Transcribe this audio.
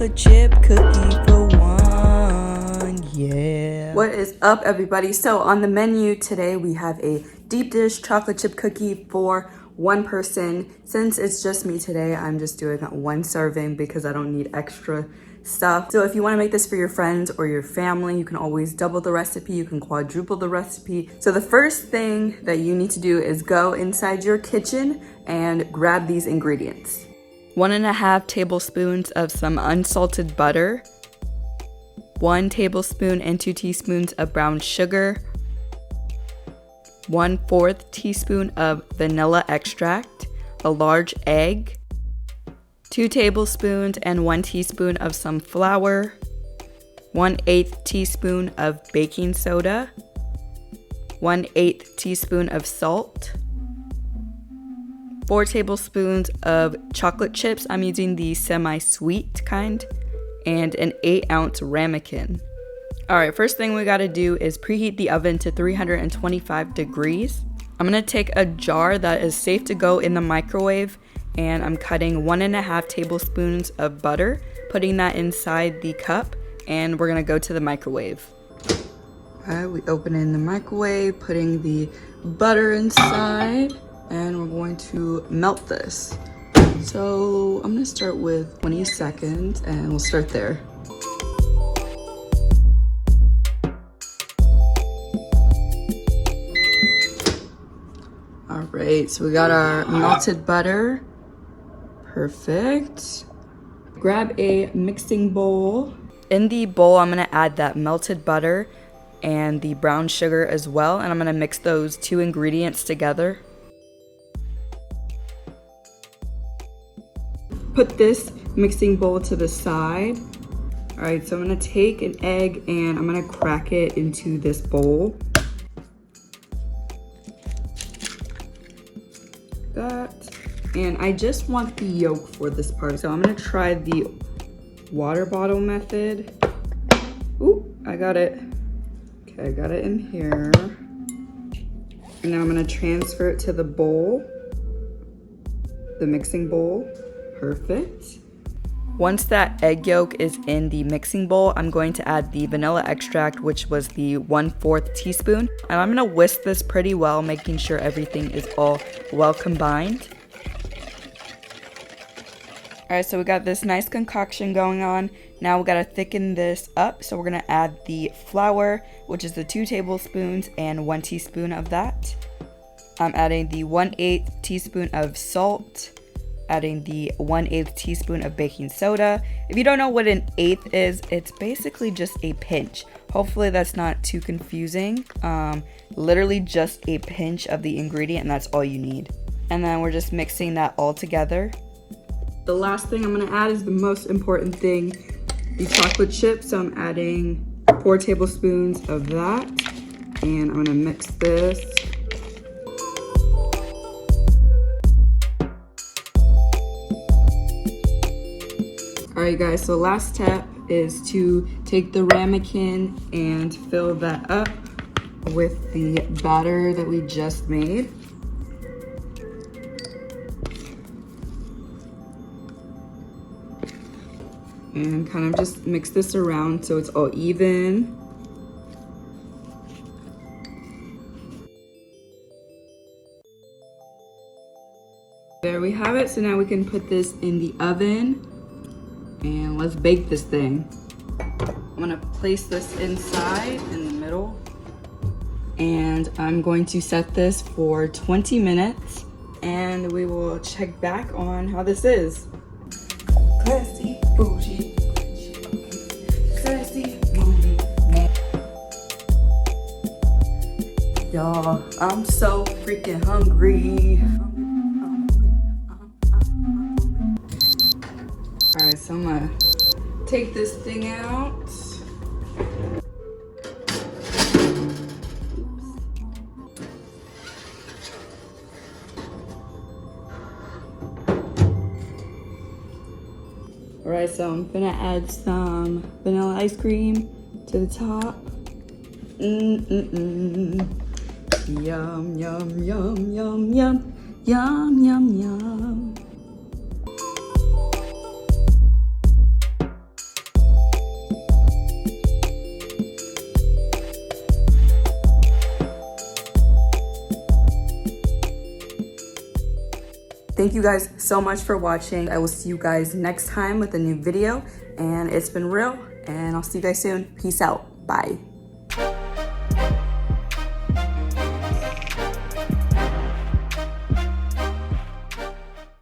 chocolate chip cookie for one, yeah. What is up, everybody? So on the menu today, we have a deep dish chocolate chip cookie for one person. Since it's just me today, I'm just doing one serving because I don't need extra stuff. So if you want to make this for your friends or your family, you can always double the recipe, you can quadruple the recipe. So the first thing that you need to do is go inside your kitchen and grab these ingredients. 1.5 tablespoons of some unsalted butter, 1 tablespoon and 2 teaspoons of brown sugar, 1/4 teaspoon of vanilla extract, a large egg, 2 tablespoons and 1 teaspoon of some flour, 1/8 teaspoon of baking soda, 1/8 teaspoon of salt, 4 tablespoons of chocolate chips. I'm using the semi-sweet kind, and an 8-ounce ramekin. Alright, first thing we gotta do is preheat the oven to 325 degrees. I'm gonna take a jar that is safe to go in the microwave, and I'm cutting 1.5 tablespoons of butter, putting that inside the cup, and we're gonna go to the microwave. Alright, we open it in the microwave, putting the butter inside, and we're going to melt this. So I'm gonna start with 20 seconds, and we'll start there. All right, so we got our melted butter. Perfect. Grab a mixing bowl. In the bowl, I'm gonna add that melted butter and the brown sugar as well, and I'm gonna mix those two ingredients together. Put this mixing bowl to the side. All right, so I'm gonna take an egg and I'm gonna crack it into this bowl. That, and I just want the yolk for this part, so I'm gonna try the water bottle method. Ooh, I got it. Okay, I got it in here. And now I'm gonna transfer it to the bowl, the mixing bowl. Perfect. Once that egg yolk is in the mixing bowl, I'm going to add the vanilla extract, which was the 1/4 teaspoon. And I'm gonna whisk this pretty well, making sure everything is all well combined. All right, so we got this nice concoction going on. Now we gotta thicken this up. So we're gonna add the flour, which is the 2 tablespoons and 1 teaspoon of that. I'm adding the 1/8 teaspoon of salt, adding the 1/8 teaspoon of baking soda. If you don't know what an eighth is, it's basically just a pinch. Hopefully that's not too confusing. Literally just a pinch of the ingredient, and that's all you need. And then we're just mixing that all together. The last thing I'm gonna add is the most important thing, the chocolate chips. So I'm adding 4 tablespoons of that, and I'm gonna mix this. Alright guys, so last step is to take the ramekin and fill that up with the batter that we just made. And kind of just mix this around so it's all even. There we have it. So now we can put this in the oven. And let's bake this thing. I'm gonna place this inside in the middle. And I'm going to set this for 20 minutes. And we will check back on how this is. Classy, bougie, classy, bougie, man. Y'all, I'm so freaking hungry. All right, so I'm gonna take this thing out. All right, so I'm gonna add some vanilla ice cream to the top. Yum, yum, yum, yum, yum, yum, yum, yum. thank you guys so much for watching. I will see you guys next time with a new video, and it's been real, and I'll see you guys soon. Peace out. Bye.